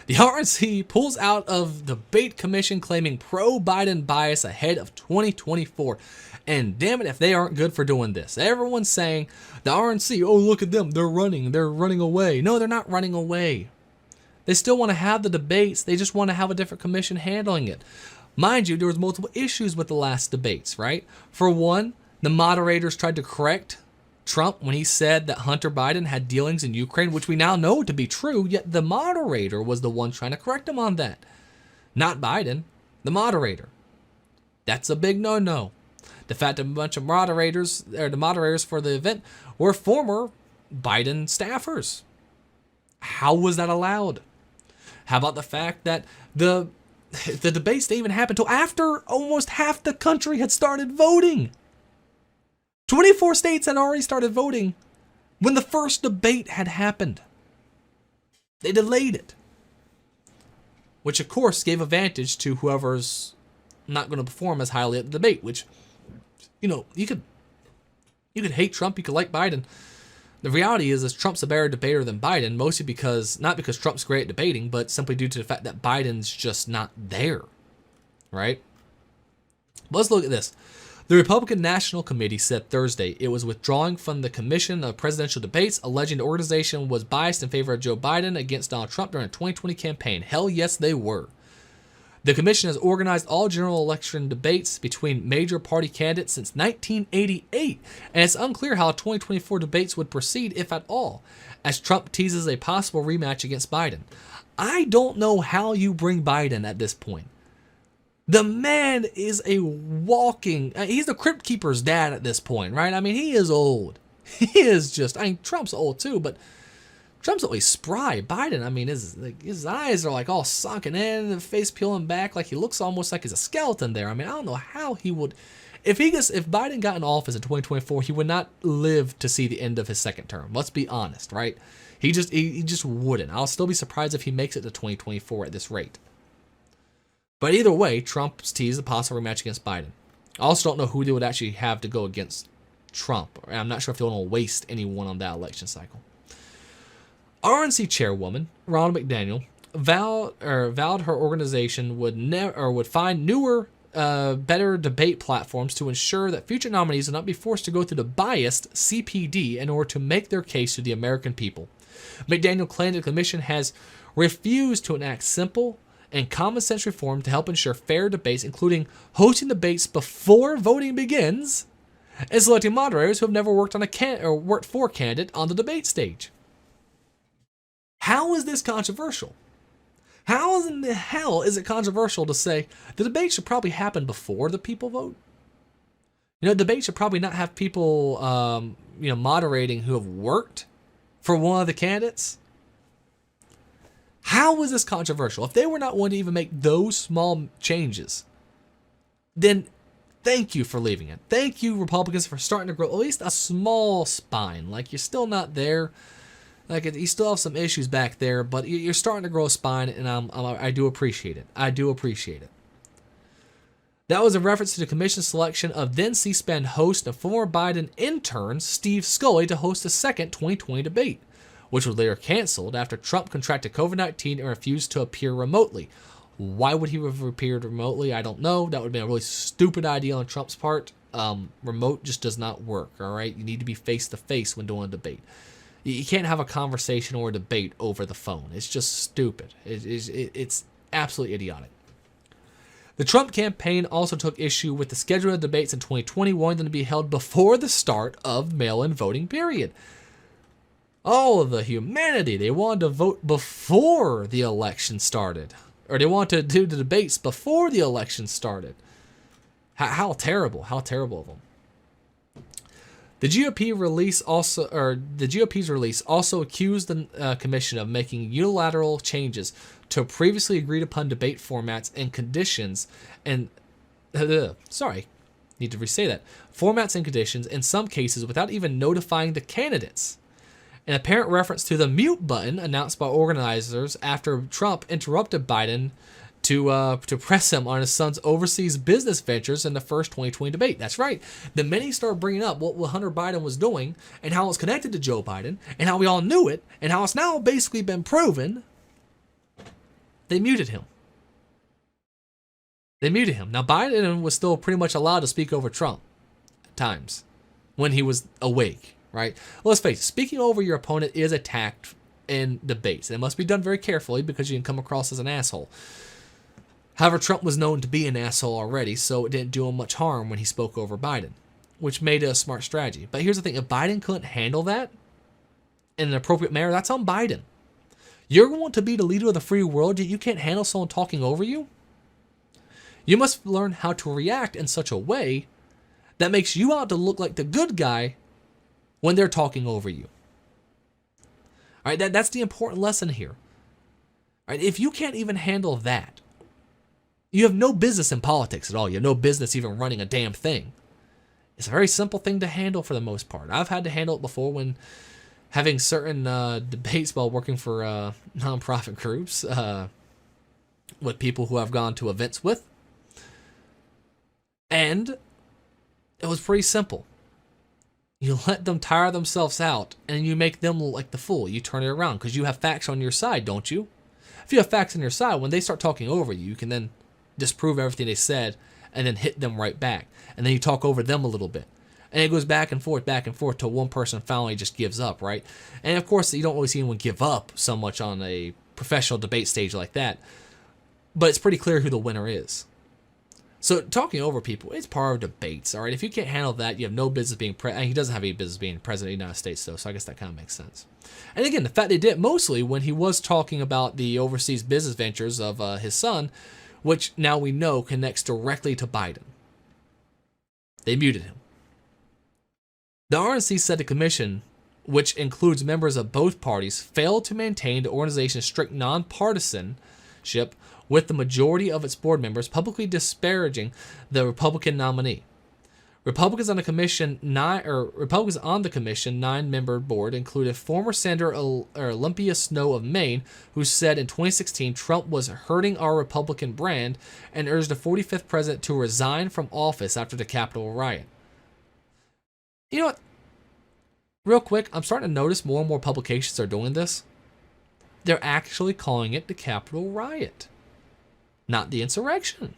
The RNC pulls out of the debate commission claiming pro-Biden bias ahead of 2024. And damn it if they aren't good for doing this. Everyone's saying the RNC, oh look at them, they're running away. No, they're not running away. They still want to have the debates, they just want to have a different commission handling it. Mind you, there was multiple issues with the last debates, right? For one, the moderators tried to correct Trump when he said that Hunter Biden had dealings in Ukraine, which we now know to be true, yet the moderator was the one trying to correct him on that. Not Biden, the moderator. That's a big no-no. The fact that a bunch of moderators, or the moderators for the event, were former Biden staffers. How was that allowed? How about the fact that the debates didn't even happen until after almost half the country had started voting? 24 states had already started voting when the first debate had happened. They delayed it, which of course gave advantage to whoever's not going to perform as highly at the debate, which, you know, you could hate Trump, you could like Biden. The reality is Trump's a better debater than Biden, mostly because, not because Trump's great at debating, but simply due to the fact that Biden's just not there, right? But let's look at this. The Republican National Committee said Thursday it was withdrawing from the Commission of Presidential Debates, alleging the organization was biased in favor of Joe Biden against Donald Trump during the 2020 campaign. Hell yes, they were. The commission has organized all general election debates between major party candidates since 1988, and it's unclear how 2024 debates would proceed, if at all, as Trump teases a possible rematch against Biden. I don't know how you bring Biden at this point. The man is a walking, he's the Crypt Keeper's dad at this point, right? I mean, he is old. He is just, I mean, Trump's old too, but Trump's always spry. Biden, I mean, his eyes are like all sunken in, the face peeling back, like he looks almost like he's a skeleton there. I mean, I don't know how he would, if Biden got in office in 2024, he would not live to see the end of his second term. Let's be honest, right? He just wouldn't. I'll still be surprised if he makes it to 2024 at this rate. But either way, Trump's teased a possible rematch against Biden. I also don't know who they would actually have to go against Trump. I'm not sure if they want to waste anyone on that election cycle. RNC chairwoman Ronald McDaniel vowed her organization would find newer, better debate platforms to ensure that future nominees will not be forced to go through the biased CPD in order to make their case to the American people. McDaniel claimed the commission has refused to enact simple and common sense reform to help ensure fair debates, including hosting debates before voting begins and selecting moderators who have never worked for a candidate on the debate stage. How is this controversial? How in the hell is it controversial to say the debate should probably happen before the people vote? You know, debate should probably not have people, moderating who have worked for one of the candidates. How is this controversial? If they were not willing to even make those small changes, then thank you for leaving it. Thank you, Republicans, for starting to grow at least a small spine. Like, you're still not there. Like, you still have some issues back there, but you're starting to grow a spine, and I do appreciate it. I do appreciate it. That was a reference to the commission's selection of then C-SPAN host and former Biden intern Steve Scully to host the second 2020 debate, which was later canceled after Trump contracted COVID-19 and refused to appear remotely. Why would he have appeared remotely? I don't know. That would have been a really stupid idea on Trump's part. Remote just does not work, all right? You need to be face-to-face when doing a debate. You can't have a conversation or a debate over the phone. It's just stupid. It's absolutely idiotic. The Trump campaign also took issue with the schedule of debates in 2020, wanting them to be held before the start of mail-in voting period. All of the humanity. They wanted to vote before the election started. Or they wanted to do the debates before the election started. How terrible. How terrible of them. The GOP's release also accused the commission of making unilateral changes to previously agreed upon debate formats and conditions and need to re-say that. Formats and conditions in some cases without even notifying the candidates. An apparent reference to the mute button announced by organizers after Trump interrupted Biden to press him on his son's overseas business ventures in the first 2020 debate. That's right. The minute he started bringing up what Hunter Biden was doing and how it's connected to Joe Biden and how we all knew it and how it's now basically been proven, They muted him. They muted him. Now, Biden was still pretty much allowed to speak over Trump at times when he was awake, right? Well, let's face it, speaking over your opponent is a tact in debates. It must be done very carefully because you can come across as an asshole. However, Trump was known to be an asshole already, so it didn't do him much harm when he spoke over Biden, which made it a smart strategy. But here's the thing, if Biden couldn't handle that in an appropriate manner, that's on Biden. You're going to be the leader of the free world, yet you can't handle someone talking over you? You must learn how to react in such a way that makes you out to look like the good guy when they're talking over you. All right, that's the important lesson here. All right, if you can't even handle that, you have no business in politics at all. You have no business even running a damn thing. It's a very simple thing to handle for the most part. I've had to handle it before when having certain debates while working for nonprofit groups with people who I've gone to events with. And it was pretty simple. You let them tire themselves out and you make them look like the fool. You turn it around because you have facts on your side, don't you? If you have facts on your side, when they start talking over you, you can then disprove everything they said and then hit them right back. And then you talk over them a little bit. And it goes back and forth till one person finally just gives up, right? And of course, you don't really see anyone give up so much on a professional debate stage like that. But it's pretty clear who the winner is. So talking over people, it's part of debates, all right? If you can't handle that, you have no business being president. He doesn't have any business being president of the United States, though, so I guess that kind of makes sense. And again, the fact they did it mostly when he was talking about the overseas business ventures of his son, which now we know connects directly to Biden. They muted him. The RNC said the commission, which includes members of both parties, failed to maintain the organization's strict nonpartisanship with the majority of its board members publicly disparaging the Republican nominee. Republicans on the commission, 9-member board included former Senator Olympia Snowe of Maine, who said in 2016 Trump was hurting our Republican brand and urged the 45th president to resign from office after the Capitol riot. You know what? Real quick, I'm starting to notice more and more publications are doing this. They're actually calling it the Capitol riot, not the insurrection.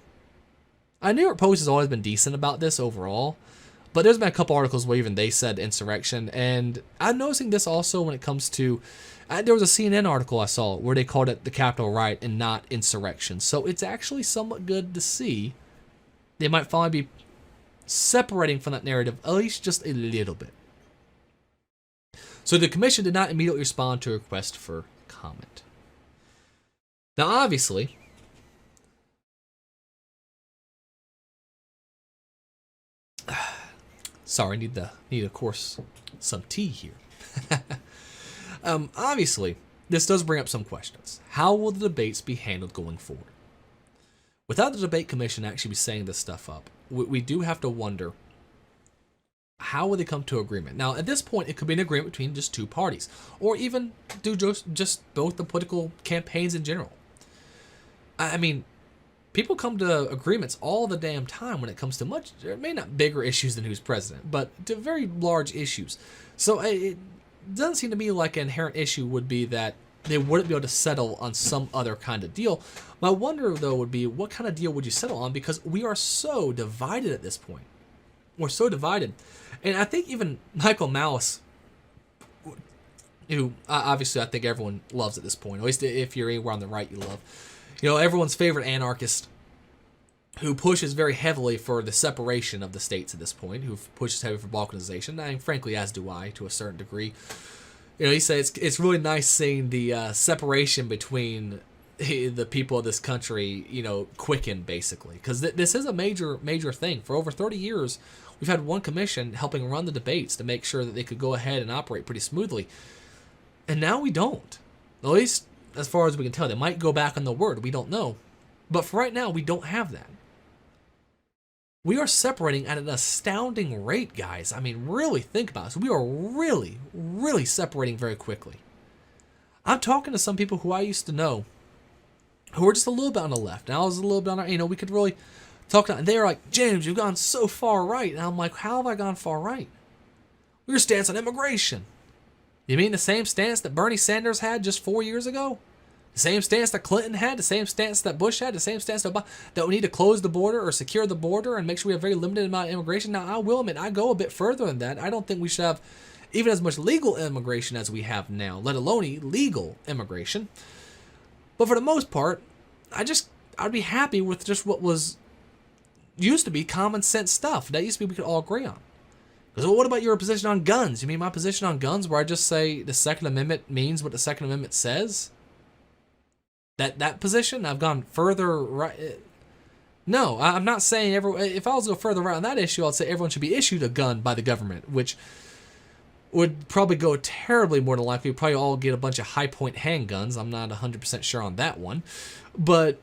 New York Post has always been decent about this overall, but there's been a couple articles where even they said insurrection, and I'm noticing this also when it comes to, there was a CNN article I saw where they called it the Capitol riot and not insurrection, so it's actually somewhat good to see. They might finally be separating from that narrative, at least just a little bit. So the commission did not immediately respond to a request for comment. Now, obviously, sorry, need of course some tea here. Obviously, this does bring up some questions. How will the debates be handled going forward? Without the debate commission actually be setting this stuff up, we do have to wonder, how will they come to agreement? Now, at this point, it could be an agreement between just two parties, or even do just both the political campaigns in general. I mean, people come to agreements all the damn time when it comes to much, maybe not bigger issues than who's president, but to very large issues. So it doesn't seem to me like an inherent issue would be that they wouldn't be able to settle on some other kind of deal. My wonder, though, would be what kind of deal would you settle on? Because we are so divided at this point. We're so divided. And I think even Michael Malice, who obviously I think everyone loves at this point, at least if you're anywhere on the right you love, everyone's favorite anarchist who pushes very heavily for the separation of the states at this point, who pushes heavily for balkanization, and frankly, as do I, to a certain degree. He says it's really nice seeing the separation between the people of this country, quicken, basically. Because this is a major thing. For over 30 years, we've had one commission helping run the debates to make sure that they could go ahead and operate pretty smoothly. And now we don't. At least, as far as we can tell. They might go back on the word. We don't know. But for right now, we don't have that. We are separating at an astounding rate, guys. I mean, really think about it. So we are really, really separating very quickly. I'm talking to some people who I used to know who were just a little bit on the left. And I was a little bit on the, we could really talk. And they were like, James, you've gone so far right. And I'm like, how have I gone far right? Your stance on immigration. You mean the same stance that Bernie Sanders had just 4 years ago? The same stance that Clinton had, the same stance that Bush had, the same stance that Obama, that we need to close the border or secure the border and make sure we have very limited amount of immigration. Now, I will admit, I go a bit further than that. I don't think we should have even as much legal immigration as we have now, let alone illegal immigration. But for the most part, I'd be happy with just what was used to be common sense stuff. That used to be we could all agree on. Because well, what about your position on guns? You mean my position on guns where I just say the Second Amendment means what the Second Amendment says? That position, I've gone further right. No, I'm not saying if I was to go further right on that issue, I'd say everyone should be issued a gun by the government, which would probably go terribly more than likely. We'd probably all get a bunch of high-point handguns. I'm not 100% sure on that one. But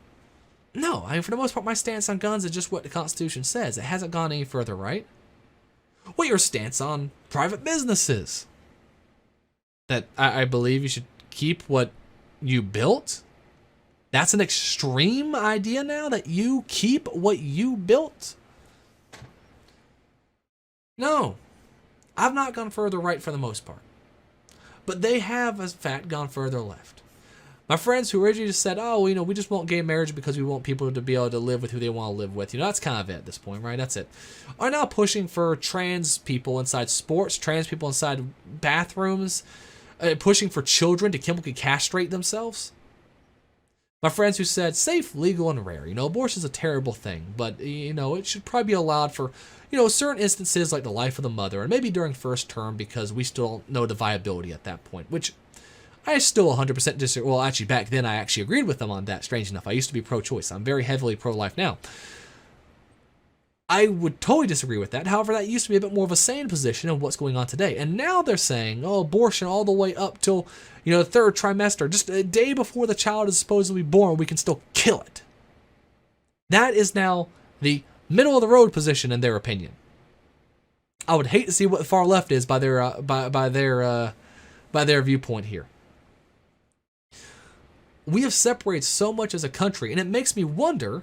no, I mean, for the most part, my stance on guns is just what the Constitution says. It hasn't gone any further right. What your stance on private businesses? That I believe you should keep what you built? That's an extreme idea now, that you keep what you built? No. I've not gone further right for the most part. But they have, in fact, gone further left. My friends who originally just said, oh, we just want gay marriage because we want people to be able to live with who they want to live with. That's kind of it at this point, right? That's it. Are now pushing for trans people inside sports, trans people inside bathrooms, pushing for children to chemically castrate themselves. My friends who said safe, legal, and rare. Abortion is a terrible thing, but, it should probably be allowed for, certain instances like the life of the mother, and maybe during first term because we still don't know the viability at that point, which I still 100% disagree. Well, actually, back then I actually agreed with them on that, strange enough. I used to be pro-choice. I'm very heavily pro-life now. I would totally disagree with that. However, that used to be a bit more of a sane position of what's going on today. And now they're saying, abortion all the way up till, the third trimester, just a day before the child is supposedly born, we can still kill it. That is now the middle of the road position in their opinion. I would hate to see what the far left is by their viewpoint here. We have separated so much as a country, and it makes me wonder,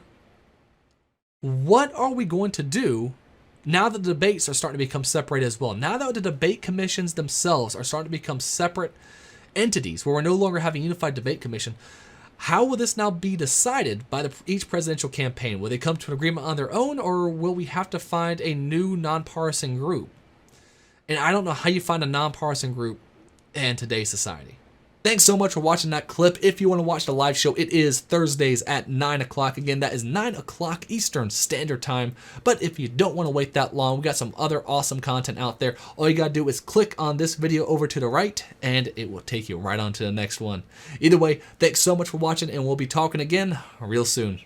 what are we going to do now that the debates are starting to become separated as well? Now that the debate commissions themselves are starting to become separate entities, where we're no longer having a unified debate commission, how will this now be decided by each presidential campaign? Will they come to an agreement on their own, or will we have to find a new nonpartisan group? And I don't know how you find a nonpartisan group in today's society. Thanks so much for watching that clip. If you want to watch the live show, it is Thursdays at 9 o'clock. Again, that is 9 o'clock Eastern Standard Time. But if you don't want to wait that long, we got some other awesome content out there. All you got to do is click on this video over to the right, and it will take you right on to the next one. Either way, thanks so much for watching, and we'll be talking again real soon.